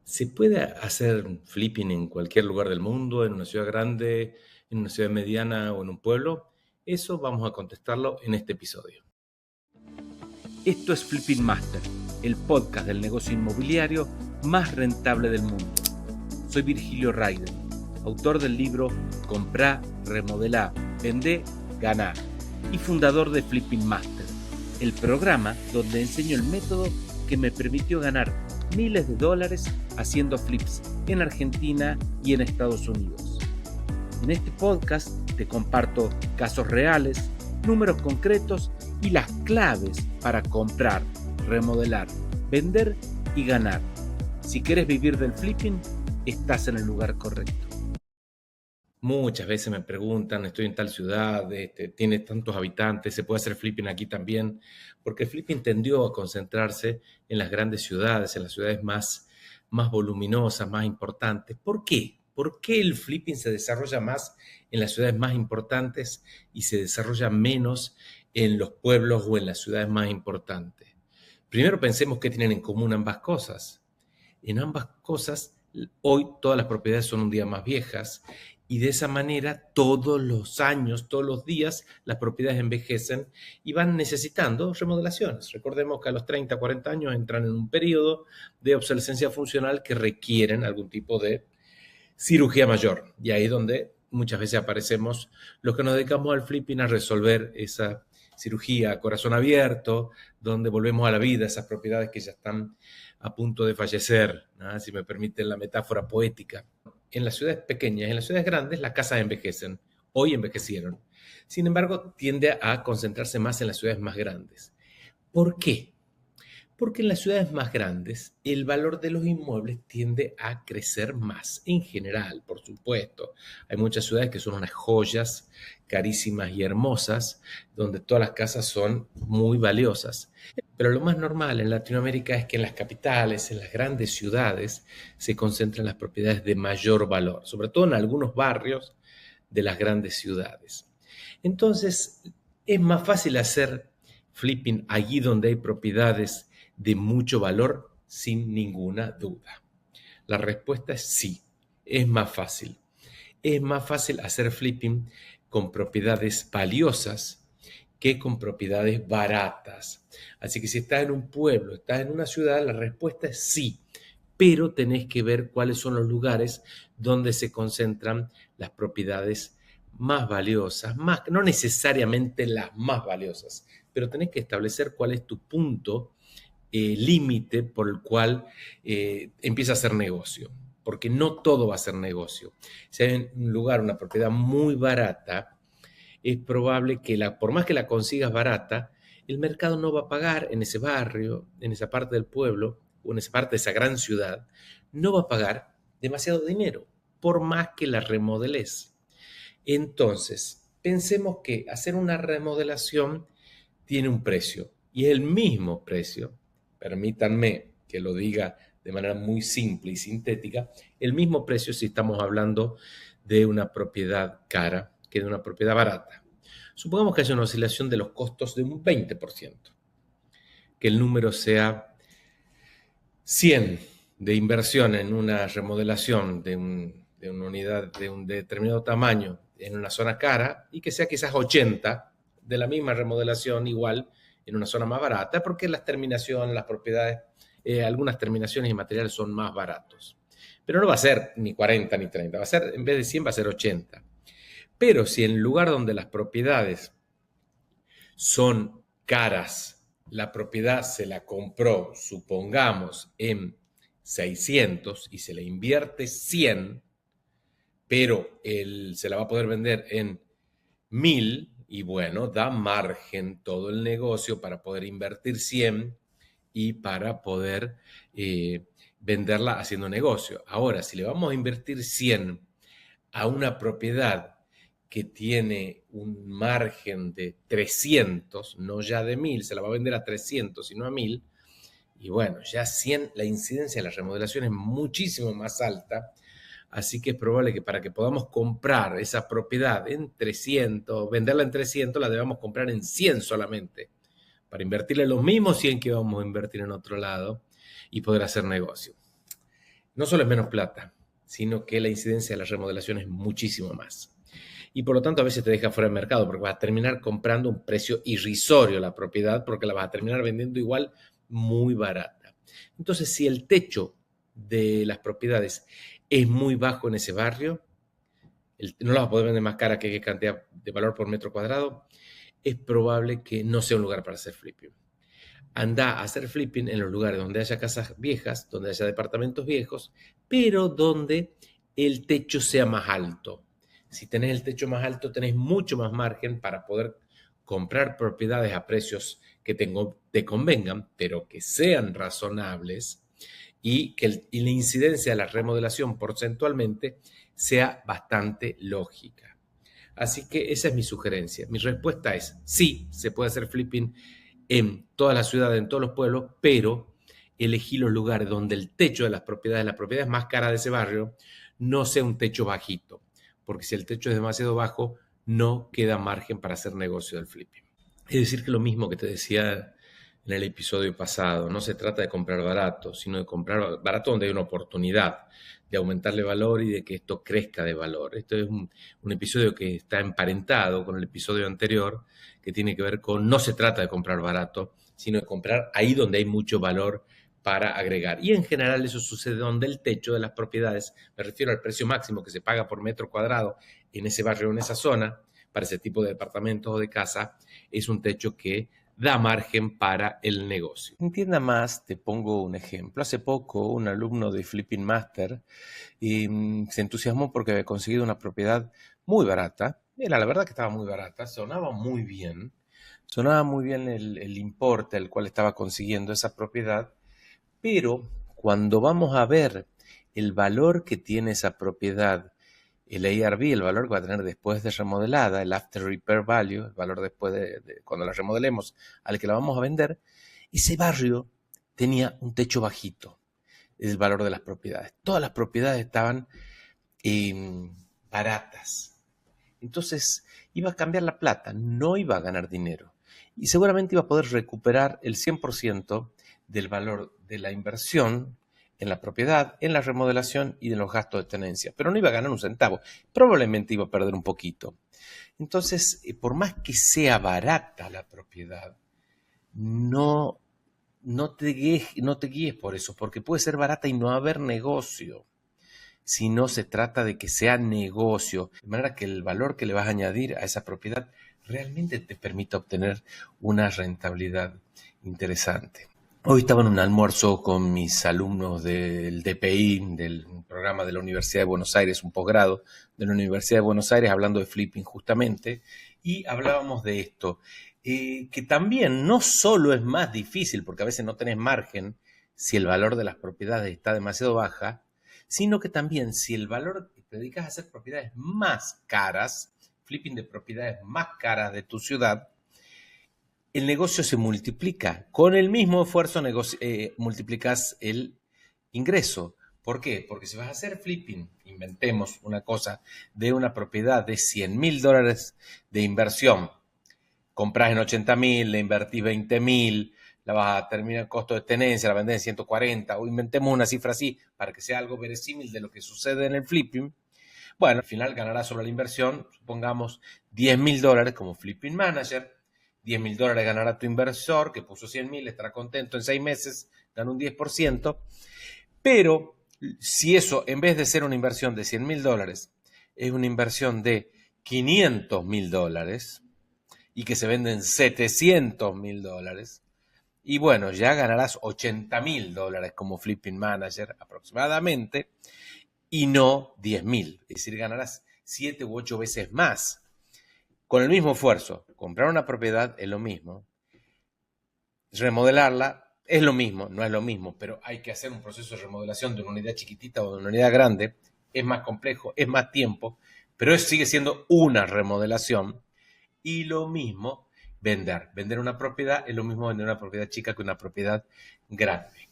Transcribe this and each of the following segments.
¿Se puede hacer flipping en cualquier lugar del mundo, en una ciudad grande, en una ciudad mediana o en un pueblo? Eso vamos a contestarlo en este episodio. Esto es Flipping Master, el podcast del negocio inmobiliario más rentable del mundo. Soy Virgilio Raiden, autor del libro Comprá, Remodelá, Vendé, Ganá y fundador de Flipping Master, el programa donde enseño el método que me permitió ganar miles de dólares haciendo flips en Argentina y en Estados Unidos. En este podcast te comparto casos reales, números concretos y las claves para comprar, remodelar, vender y ganar. Si quieres vivir del flipping, estás en el lugar correcto. Muchas veces me preguntan, estoy en tal ciudad, tiene tantos habitantes, ¿se puede hacer flipping aquí también? Porque el flipping tendió a concentrarse en las grandes ciudades, en las ciudades más voluminosas, más importantes. ¿Por qué? ¿Por qué el flipping se desarrolla más en las ciudades más importantes y se desarrolla menos en los pueblos o en las ciudades más importantes? Primero pensemos qué tienen en común ambas cosas. En ambas cosas, hoy todas las propiedades son un día más viejas y de esa manera todos los años, todos los días, las propiedades envejecen y van necesitando remodelaciones. Recordemos que a los 30, 40 años entran en un periodo de obsolescencia funcional que requieren algún tipo de cirugía mayor. Y ahí es donde muchas veces aparecemos los que nos dedicamos al flipping a resolver esa cirugía a corazón abierto, donde volvemos a la vida esas propiedades que ya están a punto de fallecer, ¿no? Si me permiten la metáfora poética. En las ciudades pequeñas, en las ciudades grandes, las casas envejecen. Hoy envejecieron. Sin embargo, tiende a concentrarse más en las ciudades más grandes. ¿Por qué? Porque en las ciudades más grandes el valor de los inmuebles tiende a crecer más, en general, por supuesto. Hay muchas ciudades que son unas joyas carísimas y hermosas, donde todas las casas son muy valiosas. Pero lo más normal en Latinoamérica es que en las capitales, en las grandes ciudades, se concentran las propiedades de mayor valor, sobre todo en algunos barrios de las grandes ciudades. Entonces, es más fácil hacer flipping allí donde hay propiedades de mucho valor, sin ninguna duda. La respuesta es sí, es más fácil. Es más fácil hacer flipping con propiedades valiosas que con propiedades baratas. Así que si estás en un pueblo, estás en una ciudad, la respuesta es sí, pero tenés que ver cuáles son los lugares donde se concentran las propiedades más valiosas, no necesariamente las más valiosas, pero tenés que establecer cuál es tu punto límite por el cual empieza a ser negocio, porque no todo va a ser negocio. Si hay un lugar, una propiedad muy barata, es probable que por más que la consigas barata, el mercado no va a pagar en ese barrio, en esa parte del pueblo o en esa parte de esa gran ciudad, no va a pagar demasiado dinero, por más que la remodeles. Entonces, pensemos que hacer una remodelación tiene un precio y es el mismo precio, permítanme que lo diga de manera muy simple y sintética, el mismo precio si estamos hablando de una propiedad cara que de una propiedad barata. Supongamos que haya una oscilación de los costos de un 20%, que el número sea 100 de inversión en una remodelación de una unidad de un determinado tamaño en una zona cara y que sea quizás 80 de la misma remodelación igual en una zona más barata, porque las terminaciones, las propiedades, algunas terminaciones y materiales son más baratos. Pero no va a ser ni 40 ni 30, va a ser, en vez de 100 va a ser 80. Pero si en el lugar donde las propiedades son caras, la propiedad se la compró, supongamos, en 600 y se le invierte 100, pero se la va a poder vender en 1000 y bueno, da margen todo el negocio para poder invertir 100 y para poder venderla haciendo negocio. Ahora, si le vamos a invertir 100 a una propiedad que tiene un margen de 300, no ya de 1000, se la va a vender a 300, sino a 1000, y bueno, ya 100, la incidencia de la remodelación es muchísimo más alta, así que es probable que para que podamos comprar esa propiedad en 300, venderla en 300, la debamos comprar en 100 solamente, para invertirle los mismos 100 que vamos a invertir en otro lado y poder hacer negocio. no solo es menos plata, sino que la incidencia de la remodelación es muchísimo más. Y por lo tanto a veces te deja fuera del mercado porque vas a terminar comprando un precio irrisorio la propiedad porque la vas a terminar vendiendo igual muy barata. Entonces, si el techo de las propiedades es muy bajo en ese barrio, no las vas a poder vender más cara que cantidad de valor por metro cuadrado, es probable que no sea un lugar para hacer flipping. Anda a hacer flipping en los lugares donde haya casas viejas, donde haya departamentos viejos, pero donde el techo sea más alto. Si tenés el techo más alto, tenés mucho más margen para poder comprar propiedades a precios que te convengan, pero que sean razonables y que la incidencia de la remodelación porcentualmente sea bastante lógica. Así que esa es mi sugerencia. Mi respuesta es sí, se puede hacer flipping en todas las ciudades, en todos los pueblos, pero elegí los lugares donde el techo de las propiedades más caras de ese barrio, no sea un techo bajito, porque si el techo es demasiado bajo, no queda margen para hacer negocio del flipping. Es decir, que lo mismo que te decía en el episodio pasado, no se trata de comprar barato, sino de comprar barato donde hay una oportunidad de aumentarle valor y de que esto crezca de valor. Esto es un episodio que está emparentado con el episodio anterior, que tiene que ver con no se trata de comprar barato, sino de comprar ahí donde hay mucho valor para agregar. Y en general eso sucede donde el techo de las propiedades, me refiero al precio máximo que se paga por metro cuadrado en ese barrio o en esa zona, para ese tipo de departamentos o de casa, es un techo que da margen para el negocio. Entienda más, te pongo un ejemplo. Hace poco un alumno de Flipping Master se entusiasmó porque había conseguido una propiedad muy barata. Era la verdad que estaba muy barata, sonaba muy bien. Sonaba muy bien el importe al cual estaba consiguiendo esa propiedad, pero cuando vamos a ver el valor que tiene esa propiedad, el ARV, el valor que va a tener después de remodelada, el After Repair Value, el valor después de cuando la remodelemos al que la vamos a vender, ese barrio tenía un techo bajito, el valor de las propiedades. Todas las propiedades estaban baratas. Entonces iba a cambiar la plata, no iba a ganar dinero. Y seguramente iba a poder recuperar el 100% del valor de la inversión en la propiedad, en la remodelación y en los gastos de tenencia. Pero no iba a ganar un centavo, probablemente iba a perder un poquito. Entonces, por más que sea barata la propiedad, no te guíes por eso, porque puede ser barata y no haber negocio. Si no se trata de que sea negocio, de manera que el valor que le vas a añadir a esa propiedad realmente te permita obtener una rentabilidad interesante. Hoy estaba en un almuerzo con mis alumnos del DPI, del programa de la Universidad de Buenos Aires, un posgrado de la Universidad de Buenos Aires, hablando de flipping justamente, y hablábamos de esto, que también no solo es más difícil, porque a veces no tenés margen si el valor de las propiedades está demasiado baja, sino que también si el valor que te dedicas a hacer propiedades más caras, flipping de propiedades más caras de tu ciudad, el negocio se multiplica. Con el mismo esfuerzo multiplicas el ingreso. ¿Por qué? Porque si vas a hacer flipping, inventemos una cosa, de una propiedad de $100,000 de inversión, compras en 80,000, le invertís 20,000, la vas a terminar el costo de tenencia, la vendés en 140, o inventemos una cifra así para que sea algo verosímil de lo que sucede en el flipping. Bueno, al final ganarás sobre la inversión, supongamos $10,000 como flipping manager. $10,000 ganará tu inversor, que puso 100,000, estará contento en 6 meses, gana un 10%, pero si eso, en vez de ser una inversión de $100,000, es una inversión de $500,000 y que se venden $700,000, y bueno, ya ganarás $80,000 como flipping manager aproximadamente, y no 10,000, es decir, ganarás 7 u 8 veces más. Con el mismo esfuerzo, comprar una propiedad es lo mismo, remodelarla es lo mismo, no es lo mismo, pero hay que hacer un proceso de remodelación de una unidad chiquitita o de una unidad grande, es más complejo, es más tiempo, pero sigue siendo una remodelación. Y lo mismo vender una propiedad es lo mismo vender una propiedad chica que una propiedad grande.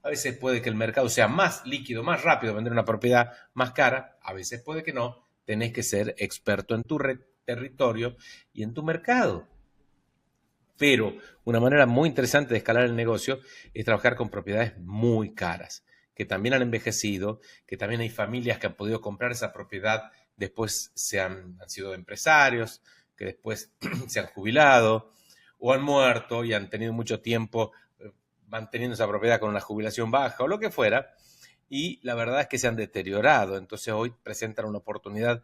A veces puede que el mercado sea más líquido, más rápido vender una propiedad más cara, a veces puede que no, tenés que ser experto en tu territorio y en tu mercado. Pero una manera muy interesante de escalar el negocio es trabajar con propiedades muy caras, que también han envejecido, que también hay familias que han podido comprar esa propiedad, después han sido empresarios, que después se han jubilado o han muerto y han tenido mucho tiempo manteniendo esa propiedad con una jubilación baja o lo que fuera, y la verdad es que se han deteriorado. Entonces hoy presentan una oportunidad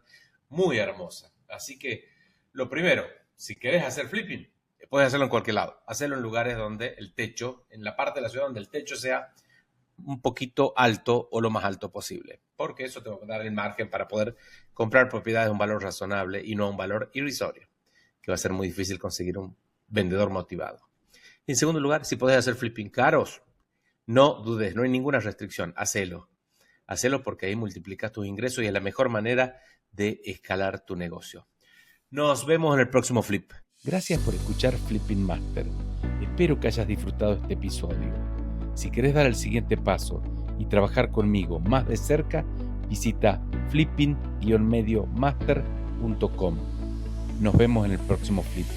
muy hermosa. Así que lo primero, si querés hacer flipping, puedes hacerlo en cualquier lado. Hacerlo en lugares donde el techo, en la parte de la ciudad donde el techo sea un poquito alto o lo más alto posible, porque eso te va a dar el margen para poder comprar propiedades de un valor razonable y no a un valor irrisorio, que va a ser muy difícil conseguir un vendedor motivado. Y en segundo lugar, si podés hacer flipping caros, no dudes, no hay ninguna restricción, hacelo. Hacelo porque ahí multiplicas tus ingresos y es la mejor manera de escalar tu negocio. Nos vemos en el próximo flip. Gracias por escuchar Flipping Master. Espero que hayas disfrutado este episodio. Si querés dar el siguiente paso y trabajar conmigo más de cerca, visita flipping-mediomaster.com. Nos vemos en el próximo flip.